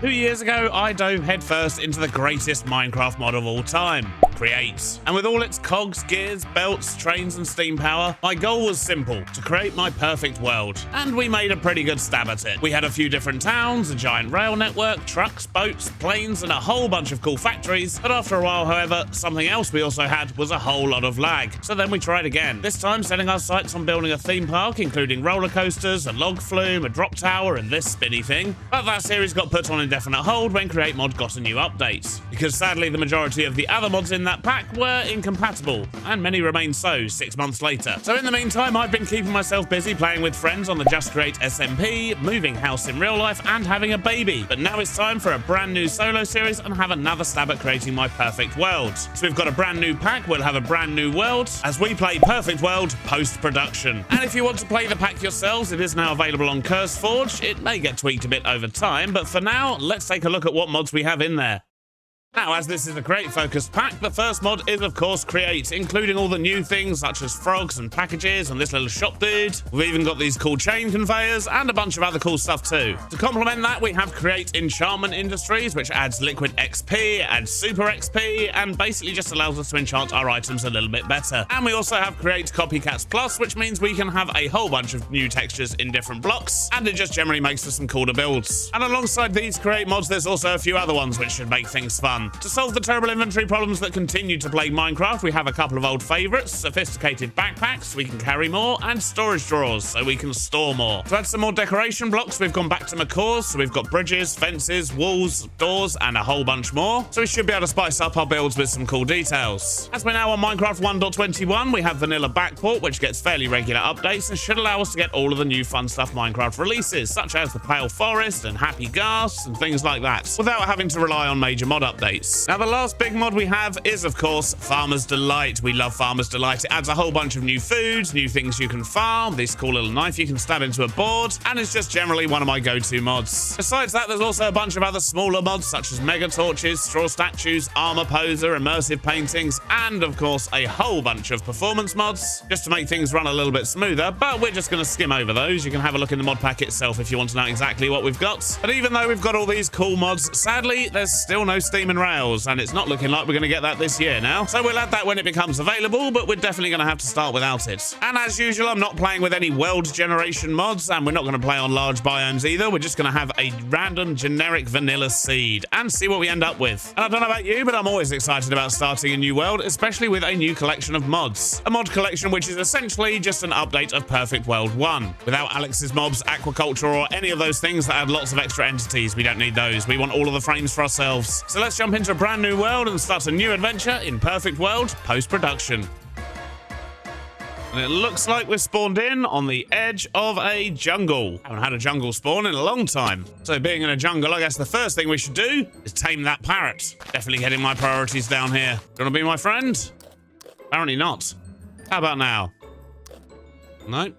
2 years ago, I dove headfirst into the greatest Minecraft mod of all time, Create. And with all its cogs, gears, belts, trains, and steam power, my goal was simple, to create my perfect world. And we made a pretty good stab at it. We had a few different towns, a giant rail network, trucks, boats, planes, and a whole bunch of cool factories. But after a while, however, something else we also had was a whole lot of lag. So then we tried again, this time setting our sights on building a theme park, including roller coasters, a log flume, a drop tower, and this spinny thing. But that series got put on indefinite hold when Create Mod got a new update, because sadly the majority of the other mods in that pack were incompatible, and many remain so 6 months later. So in the meantime, I've been keeping myself busy playing with friends on the Just Create SMP, moving house in real life, and having a baby. But now it's time for a brand new solo series and have another stab at creating my perfect world. So we've got a brand new pack, we'll have a brand new world, as we play Perfect World post-production. And if you want to play the pack yourselves, it is now available on CurseForge. It may get tweaked a bit over time, but for now, let's take a look at what mods we have in there. Now, as this is a Create-focused pack, the first mod is, of course, Create, including all the new things such as frogs and packages and this little shop dude. We've even got these cool chain conveyors and a bunch of other cool stuff too. To complement that, we have Create Enchantment Industries, which adds liquid XP, adds super XP, and basically just allows us to enchant our items a little bit better. And we also have Create Copycats Plus, which means we can have a whole bunch of new textures in different blocks, and it just generally makes for some cooler builds. And alongside these Create mods, there's also a few other ones which should make things fun. To solve the terrible inventory problems that continue to plague Minecraft, we have a couple of old favourites, sophisticated backpacks, so we can carry more, and storage drawers, so we can store more. To add some more decoration blocks, we've gone back to Macaw's, so we've got bridges, fences, walls, doors, and a whole bunch more. So we should be able to spice up our builds with some cool details. As we're now on Minecraft 1.21, we have Vanilla Backport, which gets fairly regular updates and should allow us to get all of the new fun stuff Minecraft releases, such as the Pale Forest and Happy Ghast and things like that, without having to rely on major mod updates. Now, the last big mod we have is, of course, Farmer's Delight. We love Farmer's Delight. It adds a whole bunch of new foods, new things you can farm, this cool little knife you can stab into a board, and it's just generally one of my go-to mods. Besides that, there's also a bunch of other smaller mods, such as Mega Torches, Straw Statues, Armor Poser, Immersive Paintings, and, of course, a whole bunch of performance mods, just to make things run a little bit smoother, but we're just going to skim over those. You can have a look in the mod pack itself if you want to know exactly what we've got. But even though we've got all these cool mods, sadly, there's still no Steam and Rails, and it's not looking like we're going to get that this year now. So we'll add that when it becomes available, but we're definitely going to have to start without it. And as usual, I'm not playing with any world generation mods, and we're not going to play on large biomes either. We're just going to have a random generic vanilla seed and see what we end up with. And I don't know about you, but I'm always excited about starting a new world, especially with a new collection of mods. A mod collection which is essentially just an update of Perfect World 1. Without Alex's mobs, aquaculture, or any of those things that add lots of extra entities. We don't need those. We want all of the frames for ourselves. So let's jump into a brand new world and start a new adventure in Perfect World post-production. And it looks like we're spawned in on the edge of a jungle. Haven't had a jungle spawn in a long time. So being in a jungle, I guess the first thing we should do is tame that parrot. Definitely getting my priorities down here. Do you want to be my friend? Apparently not. How about now? No.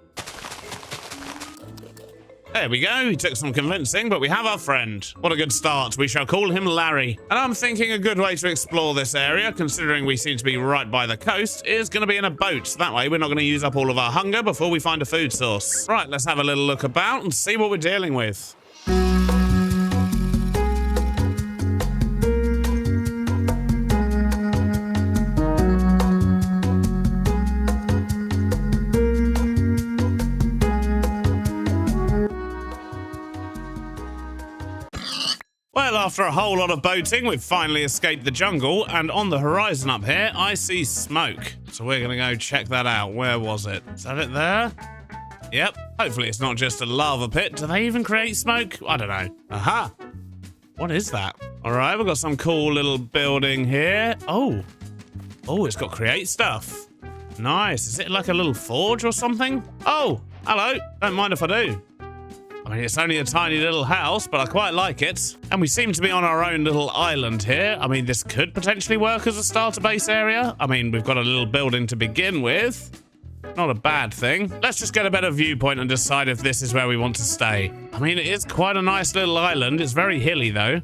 There we go. He took some convincing, but we have our friend. What a good start. We shall call him Larry. And I'm thinking a good way to explore this area, considering we seem to be right by the coast, is going to be in a boat. That way we're not going to use up all of our hunger before we find a food source. Right, let's have a little look about and see what we're dealing with. Well, after a whole lot of boating, we've finally escaped the jungle, and on the horizon up here, I see smoke. So we're going to go check that out. Where was it? Is that it there? Yep. Hopefully it's not just a lava pit. Do they even create smoke? I don't know. Aha! What is that? All right, we've got some cool little building here. Oh, it's got create stuff. Nice. Is it like a little forge or something? Oh, hello. Don't mind if I do. I mean, it's only a tiny little house, but I quite like it. And we seem to be on our own little island here. I mean, this could potentially work as a starter base area. I mean, we've got a little building to begin with. Not a bad thing. Let's just get a better viewpoint and decide if this is where we want to stay. I mean, it is quite a nice little island. It's very hilly, though.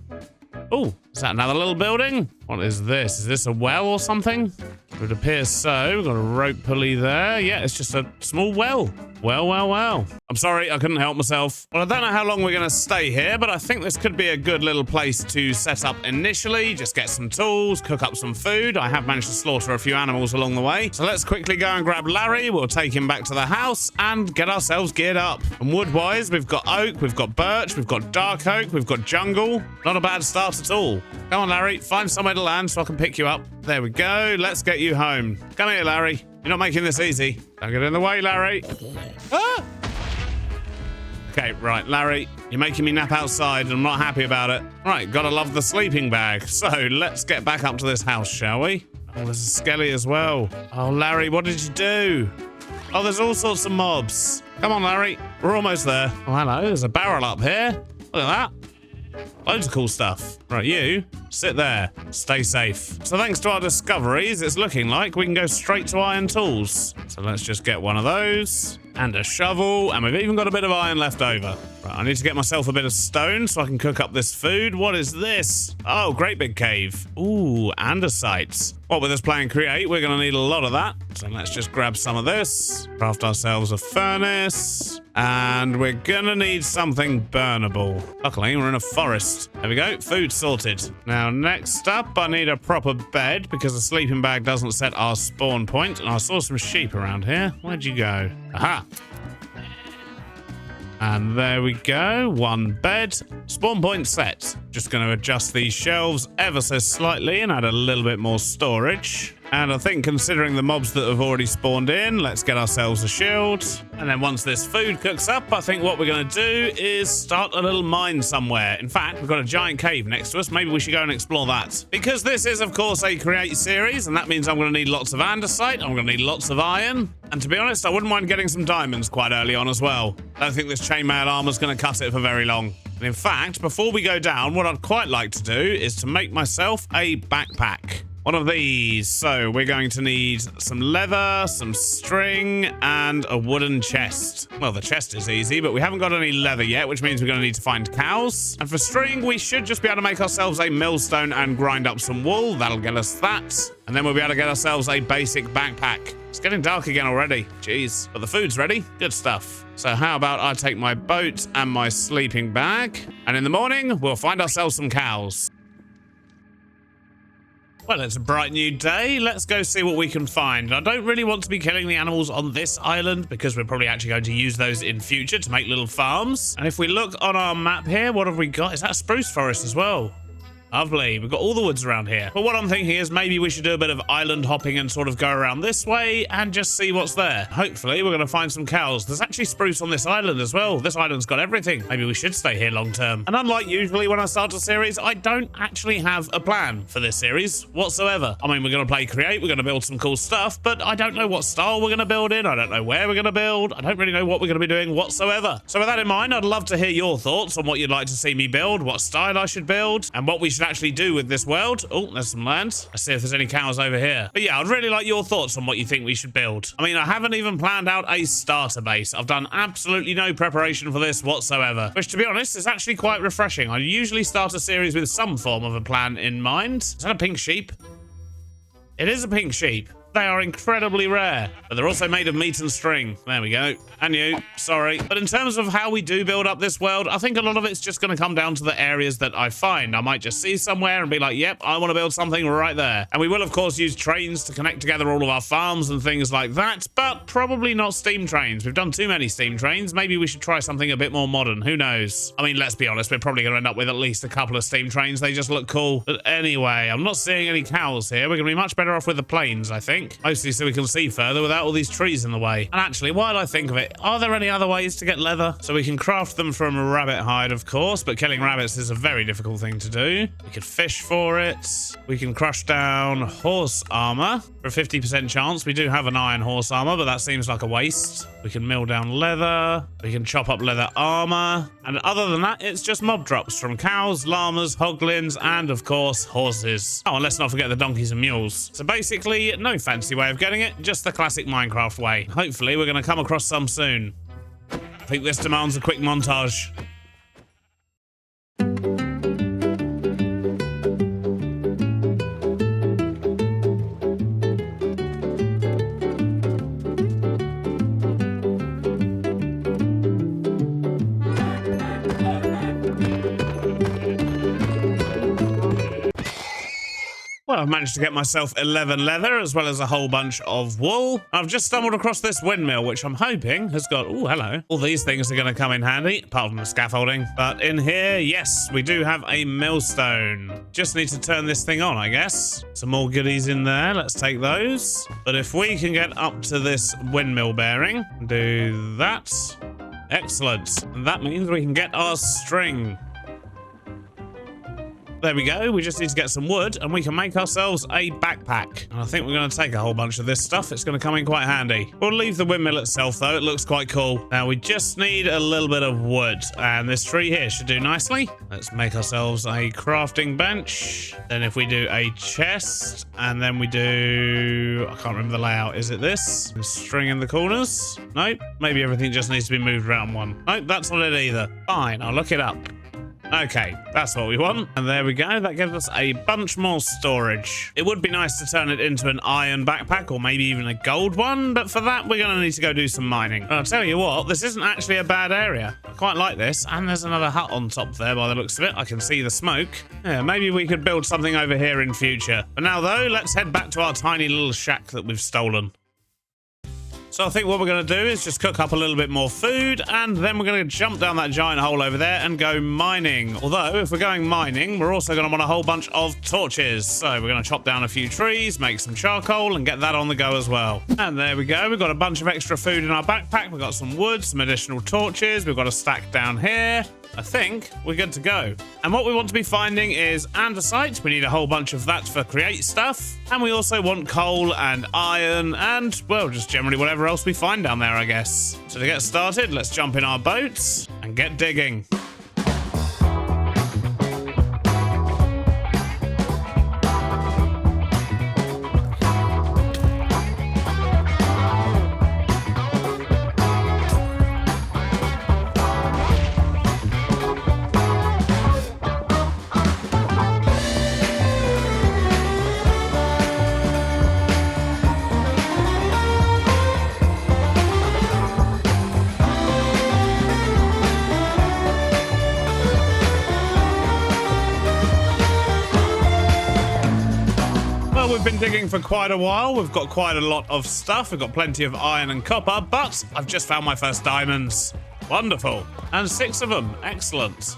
Oh, is that another little building? What is this? Is this a well or something? It appears so. We've got a rope pulley there. Yeah, it's just a small well. Well. I'm sorry, I couldn't help myself. Well, I don't know how long we're going to stay here, but I think this could be a good little place to set up initially. Just get some tools, cook up some food. I have managed to slaughter a few animals along the way. So let's quickly go and grab Larry. We'll take him back to the house and get ourselves geared up. And wood-wise, we've got oak, we've got birch, we've got dark oak, we've got jungle. Not a bad start at all. Come on, Larry, find somewhere to land so I can pick you up. There we go. Let's get you home. Come here, Larry. You're not making this easy. Don't get in the way, Larry. Ah! Okay, right, Larry, you're making me nap outside and I'm not happy about it. Right, gotta love the sleeping bag. So let's get back up to this house, shall we? Oh, there's a skelly as well. Oh, Larry, what did you do? Oh, there's all sorts of mobs. Come on, Larry, we're almost there. Oh, hello, there's a barrel up here. Look at that. Loads of cool stuff. Right, you, sit there. Stay safe. So thanks to our discoveries, it's looking like we can go straight to iron tools. So let's just get one of those. And a shovel, and we've even got a bit of iron left over. Right, I need to get myself a bit of stone so I can cook up this food. What is this? Oh, great big cave. Ooh, andesite. What with us playing Create, we're going to need a lot of that. So let's just grab some of this. Craft ourselves a furnace. And we're going to need something burnable. Luckily, we're in a forest. There we go, food sorted. Now, next up, I need a proper bed because the sleeping bag doesn't set our spawn point. And I saw some sheep around here. Where'd you go? Aha! And there we go, one bed. Spawn point set. Just going to adjust these shelves ever so slightly and add a little bit more storage. And I think considering the mobs that have already spawned in, let's get ourselves a shield. And then once this food cooks up, I think what we're going to do is start a little mine somewhere. In fact, we've got a giant cave next to us. Maybe we should go and explore that. Because this is, of course, a Create series, and that means I'm going to need lots of andesite. I'm going to need lots of iron. And to be honest, I wouldn't mind getting some diamonds quite early on as well. I don't think this chainmail armor is going to cut it for very long. And in fact, before we go down, what I'd quite like to do is to make myself a backpack. One of these. So we're going to need some leather, some string, and a wooden chest. Well, the chest is easy, but we haven't got any leather yet, which means we're going to need to find cows. And for string, we should just be able to make ourselves a millstone and grind up some wool. That'll get us that. And then we'll be able to get ourselves a basic backpack. It's getting dark again already. Jeez. But the food's ready. Good stuff. So how about I take my boat and my sleeping bag, and in the morning, we'll find ourselves some cows. Well, it's a bright new day. Let's go see what we can find. I don't really want to be killing the animals on this island because we're probably actually going to use those in future to make little farms. And if we look on our map here, what have we got? Is that a spruce forest as well? Lovely. We've got all the woods around here. But what I'm thinking is maybe we should do a bit of island hopping and sort of go around this way and just see what's there. Hopefully, we're going to find some cows. There's actually spruce on this island as well. This island's got everything. Maybe we should stay here long term. And unlike usually when I start a series, I don't actually have a plan for this series whatsoever. I mean, we're going to play Create. We're going to build some cool stuff, but I don't know what style we're going to build in. I don't know where we're going to build. I don't really know what we're going to be doing whatsoever. So with that in mind, I'd love to hear your thoughts on what you'd like to see me build, what style I should build, and what we should actually do with this world. Oh, there's some land. Let's see if there's any cows over here. But yeah, I'd really like your thoughts on what you think we should build. I mean, I haven't even planned out a starter base. I've done absolutely no preparation for this whatsoever, which to be honest is actually quite refreshing. I usually start a series with some form of a plan in mind. Is that a pink sheep? It is a pink sheep. They are incredibly rare, but they're also made of meat and string. There we go. And you, sorry. But in terms of how we do build up this world, I think a lot of it's just going to come down to the areas that I find. I might just see somewhere and be like, yep, I want to build something right there. And we will, of course, use trains to connect together all of our farms and things like that, but probably not steam trains. We've done too many steam trains. Maybe we should try something a bit more modern. Who knows? I mean, let's be honest, we're probably going to end up with at least a couple of steam trains. They just look cool. But anyway, I'm not seeing any cows here. We're going to be much better off with the plains, I think. Mostly so we can see further without all these trees in the way. And actually, while I think of it, are there any other ways to get leather? So we can craft them from rabbit hide, of course, but killing rabbits is a very difficult thing to do. We could fish for it. We can crush down horse armor for a 50% chance. We do have an iron horse armor, but that seems like a waste. We can mill down leather. We can chop up leather armor. And other than that, it's just mob drops from cows, llamas, hoglins, and of course, horses. Oh, and let's not forget the donkeys and mules. So basically, no fancy way of getting it, just the classic Minecraft way. Hopefully, we're going to come across some soon. I think this demands a quick montage. Well, I've managed to get myself 11 leather as well as a whole bunch of wool. I've just stumbled across this windmill, which I'm hoping has got... Oh, hello. All these things are going to come in handy, apart from the scaffolding. But in here, yes, we do have a millstone. Just need to turn this thing on, I guess. Some more goodies in there. Let's take those. But if we can get up to this windmill bearing, do that. Excellent. And that means we can get our string. There we go. We just need to get some wood and we can make ourselves a backpack. And I think we're going to take a whole bunch of this stuff. It's going to come in quite handy. We'll leave the windmill itself though. It looks quite cool. Now we just need a little bit of wood and this tree here should do nicely. Let's make ourselves a crafting bench. Then if we do a chest and then we do... I can't remember the layout. Is it this? String in the corners? Nope. Maybe everything just needs to be moved around one. Nope, that's not it either. Fine, I'll look it up. Okay, that's what we want. And there we go. That gives us a bunch more storage. It would be nice to turn it into an iron backpack or maybe even a gold one. But for that, we're going to need to go do some mining. And I'll tell you what, this isn't actually a bad area. I quite like this. And there's another hut on top there by the looks of it. I can see the smoke. Yeah, maybe we could build something over here in future. But now, though, let's head back to our tiny little shack that we've stolen. So I think what we're going to do is just cook up a little bit more food and then we're going to jump down that giant hole over there and go mining. Although, if we're going mining, we're also going to want a whole bunch of torches. So we're going to chop down a few trees, make some charcoal and get that on the go as well. And there we go. We've got a bunch of extra food in our backpack. We've got some wood, some additional torches. We've got a stack down here. I think we're good to go. And what we want to be finding is andesite. We need a whole bunch of that for create stuff. And we also want coal and iron and, well, just generally whatever else we find down there, I guess. So to get started, let's jump in our boats and get digging. We've been digging for quite a while. We've got quite a lot of stuff. We've got plenty of iron and copper, but I've just found my first diamonds. Wonderful. And 6 of them. Excellent.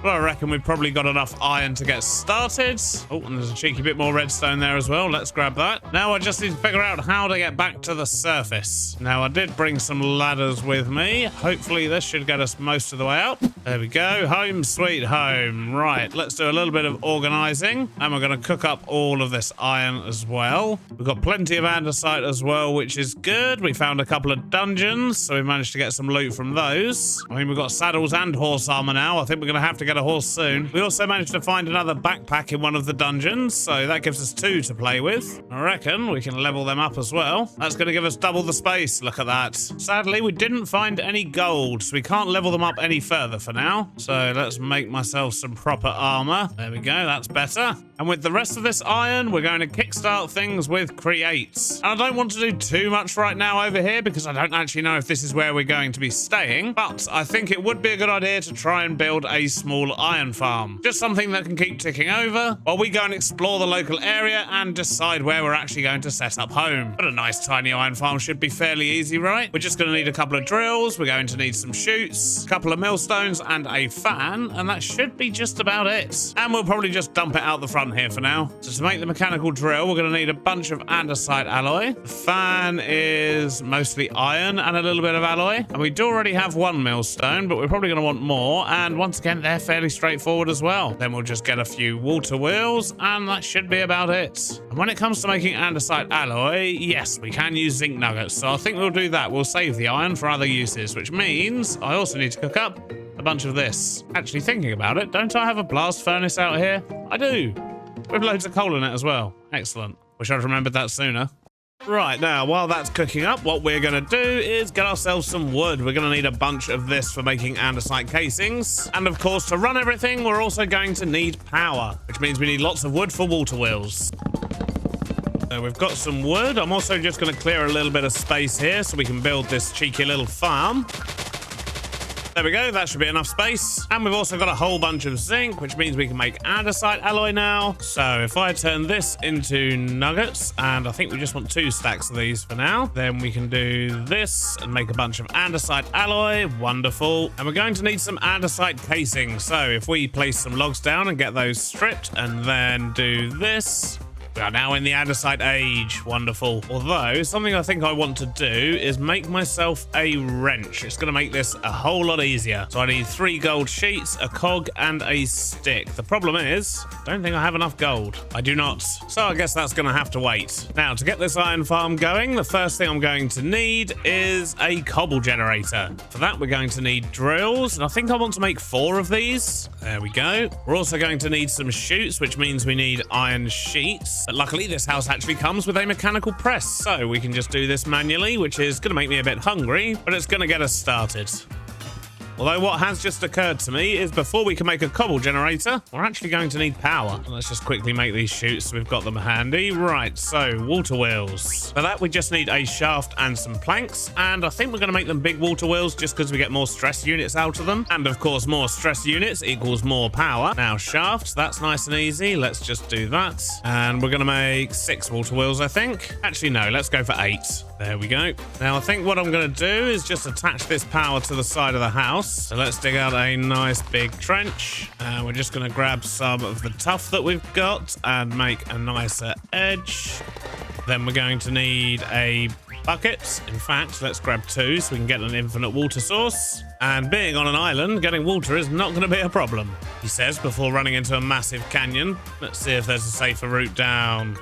Well, I reckon we've probably got enough iron to get started. Oh, and there's a cheeky bit more redstone there as well. Let's grab that. Now I just need to figure out how to get back to the surface. Now, I did bring some ladders with me. Hopefully, this should get us most of the way out. There we go. Home sweet home. Right, let's do a little bit of organizing. And we're going to cook up all of this iron as well. We've got plenty of andesite as well, which is good. We found a couple of dungeons, so we managed to get some loot from those. I mean, we've got saddles and horse armor now. I think we're going to have to get a horse soon. We also managed to find another backpack in one of the dungeons, so that gives us 2 to play with. I reckon we can level them up as well. That's going to give us double the space. Look at that. Sadly, we didn't find any gold, so we can't level them up any further for now. So let's make myself some proper armor. There we go. That's better. And with the rest of this iron, we're going to kickstart things with creates. And I don't want to do too much right now over here because I don't actually know if this is where we're going to be staying, but I think it would be a good idea to try and build a small iron farm. Just something that can keep ticking over while we go and explore the local area and decide where we're actually going to set up home. But a nice tiny iron farm should be fairly easy, right? We're just going to need a couple of drills. We're going to need some chutes, a couple of millstones and a fan, and that should be just about it. And we'll probably just dump it out the front here for now. So to make the mechanical drill, we're going to need a bunch of andesite alloy. The fan is mostly iron and a little bit of alloy. And we do already have 1 millstone, but we're probably going to want more. And once again, they're fairly straightforward as well. Then we'll just get a few water wheels, and that should be about it. And when it comes to making andesite alloy, yes, we can use zinc nuggets. So I think we'll do that. We'll save the iron for other uses, which means I also need to cook up a bunch of this. Actually, thinking about it, don't I have a blast furnace out here? I do. With loads of coal in it as well. Excellent. Wish I'd remembered that sooner. Right, now, while that's cooking up, what we're going to do is get ourselves some wood. We're going to need a bunch of this for making andesite casings. And, of course, to run everything, we're also going to need power, which means we need lots of wood for water wheels. So we've got some wood. I'm also just going to clear a little bit of space here so we can build this cheeky little farm. There we go, that should be enough space. And we've also got a whole bunch of zinc, which means we can make andesite alloy now. So if I turn this into nuggets, and I think we just want 2 stacks of these for now, then we can do this and make a bunch of andesite alloy. Wonderful. And we're going to need some andesite casing. So if we place some logs down and get those stripped and then do this, we are now in the andesite age. Wonderful. Although, something I think I want to do is make myself a wrench. It's going to make this a whole lot easier. So I need 3 gold sheets, a cog, and a stick. The problem is, I don't think I have enough gold. I do not. So I guess that's going to have to wait. Now, to get this iron farm going, the first thing I'm going to need is a cobble generator. For that, we're going to need drills, and I think I want to make 4 of these. There we go. We're also going to need some chutes, which means we need iron sheets. But luckily, this house actually comes with a mechanical press, so we can just do this manually, which is going to make me a bit hungry, but it's going to get us started. Although what has just occurred to me is before we can make a cobble generator, we're actually going to need power. Let's just quickly make these chutes so we've got them handy. Right, so water wheels. For that, we just need a shaft and some planks, and I think we're going to make them big water wheels just because we get more stress units out of them. And of course, more stress units equals more power. Now, shafts, that's nice and easy. Let's just do that. And we're going to make 6 water wheels, I think. Actually, no, let's go for 8. There we go. Now, I think what I'm going to do is just attach this power to the side of the house. So let's dig out a nice big trench. We're just going to grab some of the tuff that we've got and make a nicer edge. Then we're going to need a bucket. In fact, let's grab 2 so we can get an infinite water source. And being on an island, getting water is not going to be a problem, he says before running into a massive canyon. Let's see if there's a safer route down.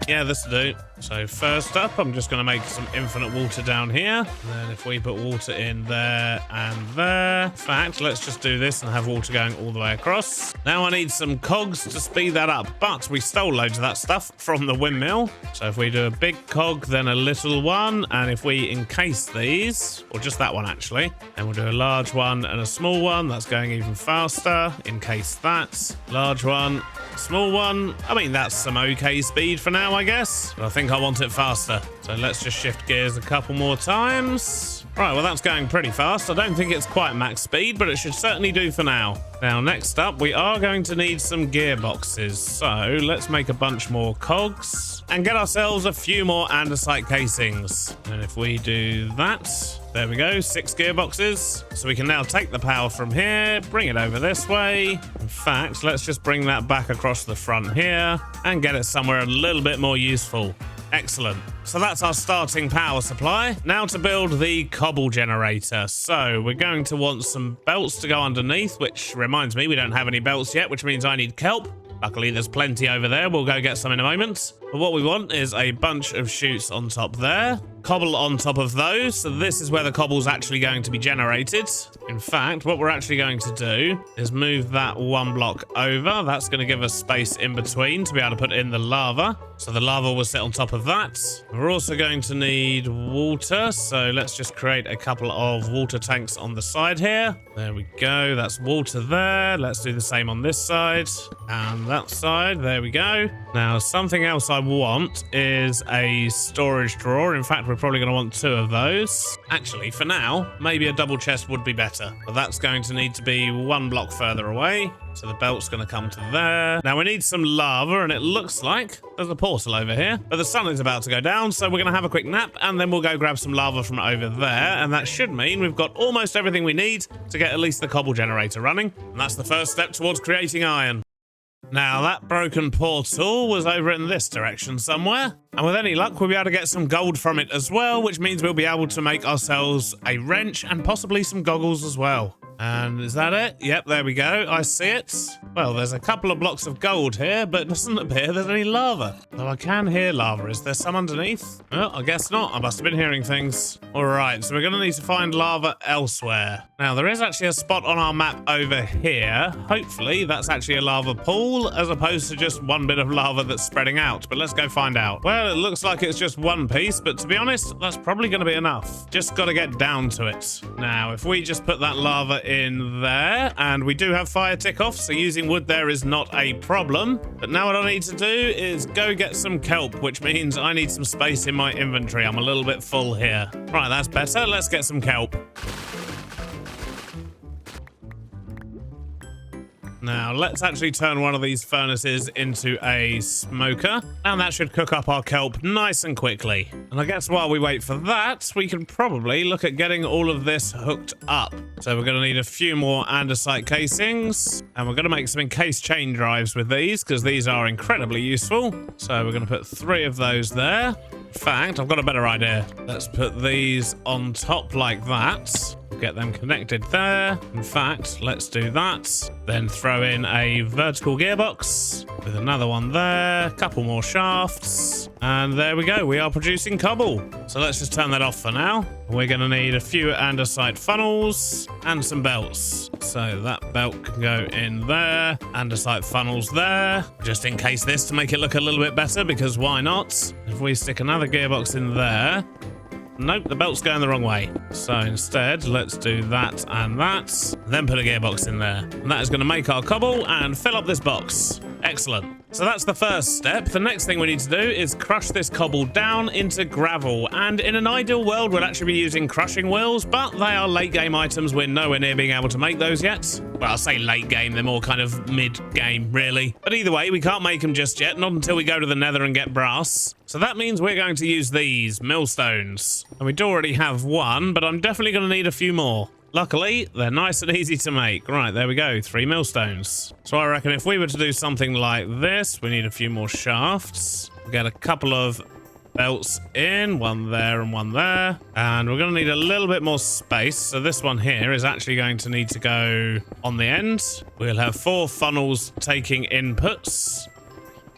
Yeah, this will do. So first up, I'm just going to make some infinite water down here. And then if we put water in there and there. In fact, let's just do this and have water going all the way across. Now I need some cogs to speed that up, but we stole loads of that stuff from the windmill. So if we do a big cog, then a little one, and if we encase these, or just that one actually, then we'll do a large one and a small one. That's going even faster. Encase that. Large one, small one. I mean, that's some okay speed for now, I guess. But I think I want it faster. So let's just shift gears a couple more times. Right, well, that's going pretty fast. I don't think it's quite max speed, but it should certainly do for now. Now, next up, we are going to need some gearboxes. So let's make a bunch more cogs and get ourselves a few more andesite casings. And if we do that, there we go, 6 gearboxes. So we can now take the power from here, bring it over this way. In fact, let's just bring that back across the front here and get it somewhere a little bit more useful. Excellent. So that's our starting power supply. Now to build the cobble generator. So we're going to want some belts to go underneath, which reminds me we don't have any belts yet, which means I need kelp. Luckily, there's plenty over there. We'll go get some in a moment. But what we want is a bunch of chutes on top there. Cobble on top of those. So this is where the cobble's actually going to be generated. In fact, what we're actually going to do is move that 1 block over. That's going to give us space in between to be able to put in the lava. So the lava will sit on top of that. We're also going to need water. So let's just create a couple of water tanks on the side here. There we go. That's water there. Let's do the same on this side and that side. There we go. Now, something else I want is a storage drawer. In fact, we're probably going to want 2 of those. Actually, for now, maybe a double chest would be better. But that's going to need to be 1 block further away. So the belt's going to come to there. Now we need some lava, and it looks like there's a portal over here. But the sun is about to go down, so we're going to have a quick nap, and then we'll go grab some lava from over there. And that should mean we've got almost everything we need to get at least the cobble generator running. And that's the first step towards creating iron. Now, that broken portal was over in this direction somewhere. And with any luck, we'll be able to get some gold from it as well, which means we'll be able to make ourselves a wrench and possibly some goggles as well. And is that it? Yep, there we go. I see it. Well, there's a couple of blocks of gold here, but it doesn't appear there's any lava. Though I can hear lava. Is there some underneath? Well, I guess not. I must have been hearing things. All right, so we're going to need to find lava elsewhere. Now, there is actually a spot on our map over here. Hopefully, that's actually a lava pool, as opposed to just one bit of lava that's spreading out. But let's go find out. Well, it looks like it's just one piece, but to be honest, that's probably going to be enough. Just got to get down to it. Now, if we just put that lava in there, and we do have fire tick off, so using wood there is not a problem. But now what I need to do is go get some kelp, which means I need some space in my inventory. I'm a little bit full here. Right, that's better. Let's get some kelp. Now, let's actually turn one of these furnaces into a smoker, and that should cook up our kelp nice and quickly. And I guess while we wait for that, we can probably look at getting all of this hooked up. So we're going to need a few more andesite casings, and we're going to make some encased chain drives with these, because these are incredibly useful. So we're going to put 3 of those there. In fact, I've got a better idea. Let's put these on top like that. Get them connected there. In fact, let's do that. Then throw in a vertical gearbox with another one there. A couple more shafts. And there we go. We are producing cobble. So let's just turn that off for now. We're going to need a few andesite funnels and some belts. So that belt can go in there. Andesite funnels there. Just in case this to make it look a little bit better, because why not? If we stick another gearbox in there. Nope, the belt's going the wrong way. So instead, let's do that and that. Then put a gearbox in there. And that is going to make our cobble and fill up this box. Excellent. So that's the first step. The next thing we need to do is crush this cobble down into gravel. And in an ideal world, we'll actually be using crushing wheels, but they are late game items. We're nowhere near being able to make those yet. Well, I'll say late game. They're more kind of mid game, really. But either way, we can't make them just yet. Not until we go to the nether and get brass. So that means we're going to use these millstones. And we do already have one, but I'm definitely going to need a few more. Luckily, they're nice and easy to make. Right, there we go. 3 millstones. So I reckon if we were to do something like this, we need a few more shafts. We'll get a couple of belts in, one there and one there. And we're going to need a little bit more space. So this one here is actually going to need to go on the end. We'll have 4 funnels taking inputs.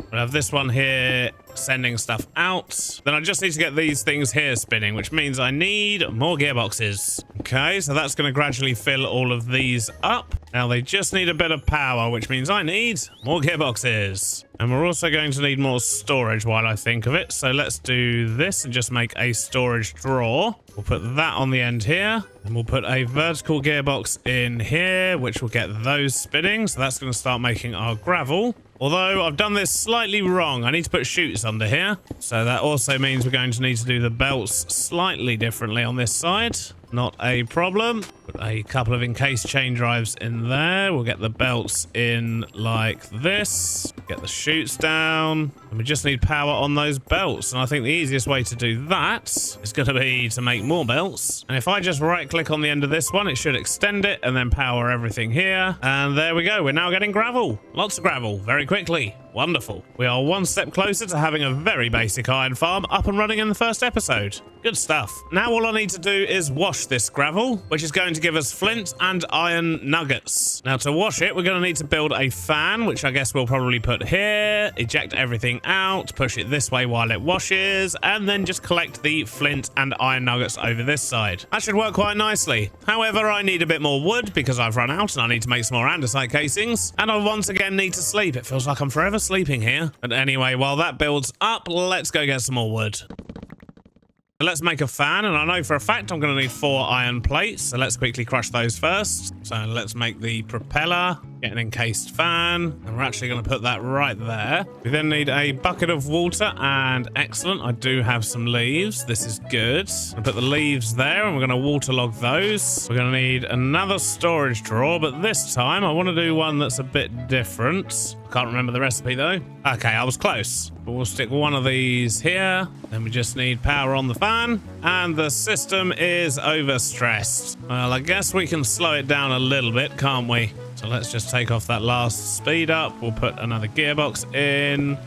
We'll have this one here sending stuff out. Then I just need to get these things here spinning, which means I need more gearboxes. Okay, so that's going to gradually fill all of these up. Now they just need a bit of power, which means I need more gearboxes. And we're also going to need more storage while I think of it. So let's do this and just make a storage drawer. We'll put that on the end here. And we'll put a vertical gearbox in here, which will get those spinning. So that's going to start making our gravel. Although I've done this slightly wrong. I need to put chutes under here. So that also means we're going to need to do the belts slightly differently on this side. Not a problem. Put a couple of encased chain drives in there. We'll get the belts in like this. Get the chutes down. And we just need power on those belts. And I think the easiest way to do that is going to be to make more belts. And if I just right click on the end of this one, it should extend it and then power everything here. And there we go. We're now getting gravel. Lots of gravel very quickly. Wonderful. We are one step closer to having a very basic iron farm up and running in the first episode. Good stuff. Now all I need to do is wash this gravel, which is going to give us flint and iron nuggets. Now to wash it, we're going to need to build a fan, which I guess we'll probably put here, eject everything out, push it this way while it washes, and then just collect the flint and iron nuggets over this side. That should work quite nicely. However, I need a bit more wood because I've run out and I need to make some more andesite casings. And I once again need to sleep. It feels like I'm forever sleeping here. But anyway, while that builds up, let's go get some more wood. So let's make a fan, and I know for a fact I'm going to need 4 iron plates, so let's quickly crush those first. So let's make the propeller, get an encased fan, and we're actually going to put that right there. We then need a bucket of water, and excellent, I do have some leaves. This is good. I'll put the leaves there, and we're going to waterlog those. We're going to need another storage drawer, but this time I want to do one that's a bit different. Can't remember the recipe though. Okay, I was close. But we'll stick one of these here. Then we just need power on the fan. And the system is overstressed. Well, I guess we can slow it down a little bit, can't we? So let's just take off that last speed up. We'll put another gearbox in.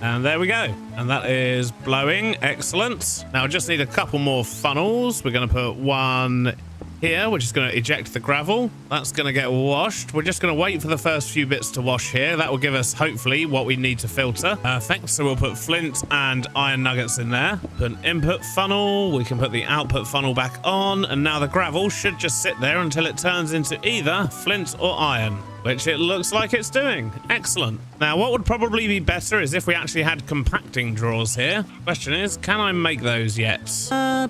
And there we go. And that is blowing. Excellent. Now I just need a couple more funnels. We're going to put one here, which is going to eject the gravel. That's going to get washed. We're just going to wait for the first few bits to wash here. That will give us, hopefully, what we need to filter. Perfect. So we'll put flint and iron nuggets in there. Put an input funnel. We can put the output funnel back on. And now the gravel should just sit there until it turns into either flint or iron, which it looks like it's doing. Excellent. Now, what would probably be better is if we actually had compacting drawers here. Question is, can I make those yet?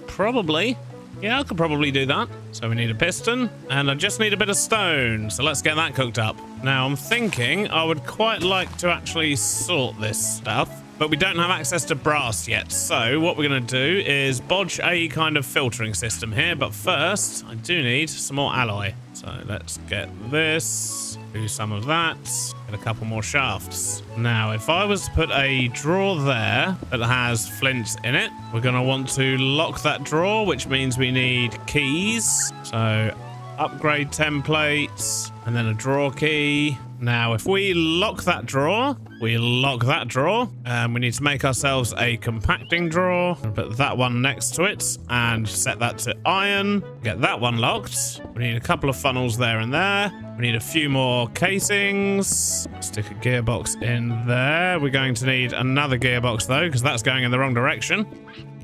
Probably. Yeah, I could probably do that. So we need a piston, and I just need a bit of stone. So let's get that cooked up. Now, I'm thinking I would quite like to actually sort this stuff. but we don't have access to brass yet. So what we're going to do is bodge a kind of filtering system here. But first, I do need some more alloy. So let's get this, do some of that, get a couple more shafts. Now, if I was to put a drawer there that has flint in it, we're going to want to lock that drawer, which means we need keys. So upgrade templates and then a drawer key. Now, if we lock that drawer, we need to make ourselves a compacting drawer and put that one next to it and set that to iron. Get that one locked. We need a couple of funnels there and there. We need a few more casings. Stick a gearbox in there. We're going to need another gearbox though, because that's going in the wrong direction.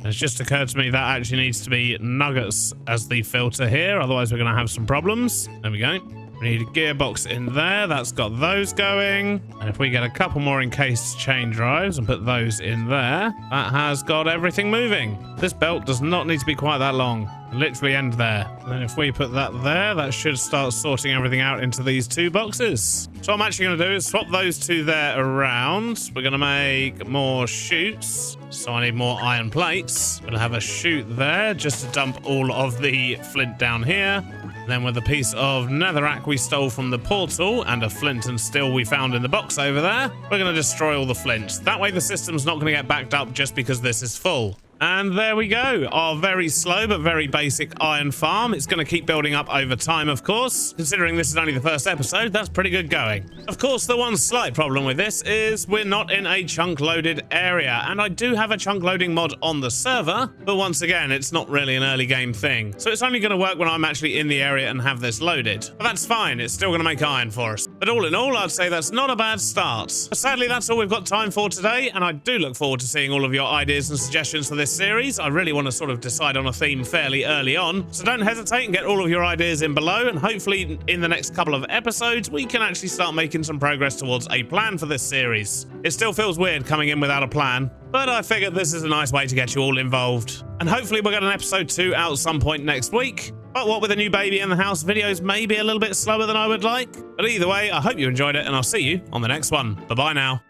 It's just occurred to me that actually needs to be nuggets as the filter here. Otherwise, we're going to have some problems. There we go. We need a gearbox in there. That's got those going. And if we get a couple more encased chain drives and put those in there, that has got everything moving. This belt does not need to be quite that long. Literally end there. And then if we put that there, that should start sorting everything out into these two boxes. So what I'm actually going to do is swap those two there around. We're going to make more chutes. So I need more iron plates. We'll have a chute there just to dump all of the flint down here. Then with a piece of netherrack we stole from the portal and a flint and steel we found in the box over there, we're going to destroy all the flint. That way the system's not going to get backed up just because this is full. And there we go, our very slow but very basic iron farm. It's going to keep building up over time, of course. Considering this is only the first episode, that's pretty good going. Of course, the one slight problem with this is we're not in a chunk loaded area. And I do have a chunk loading mod on the server, but once again, it's not really an early game thing. So it's only going to work when I'm actually in the area and have this loaded. But that's fine, it's still going to make iron for us. But all in all, I'd say that's not a bad start. But sadly, that's all we've got time for today, and I do look forward to seeing all of your ideas and suggestions for this series. I really want to sort of decide on a theme fairly early on, so don't hesitate and get all of your ideas in below, and hopefully in the next couple of episodes we can actually start making some progress towards a plan for this series. It still feels weird coming in without a plan, but I figured this is a nice way to get you all involved. And hopefully we'll get an episode 2 out at some point next week. But what with a new baby in the house, videos may be a little bit slower than I would like. But either way, I hope you enjoyed it, and I'll see you on the next one. Bye-bye now.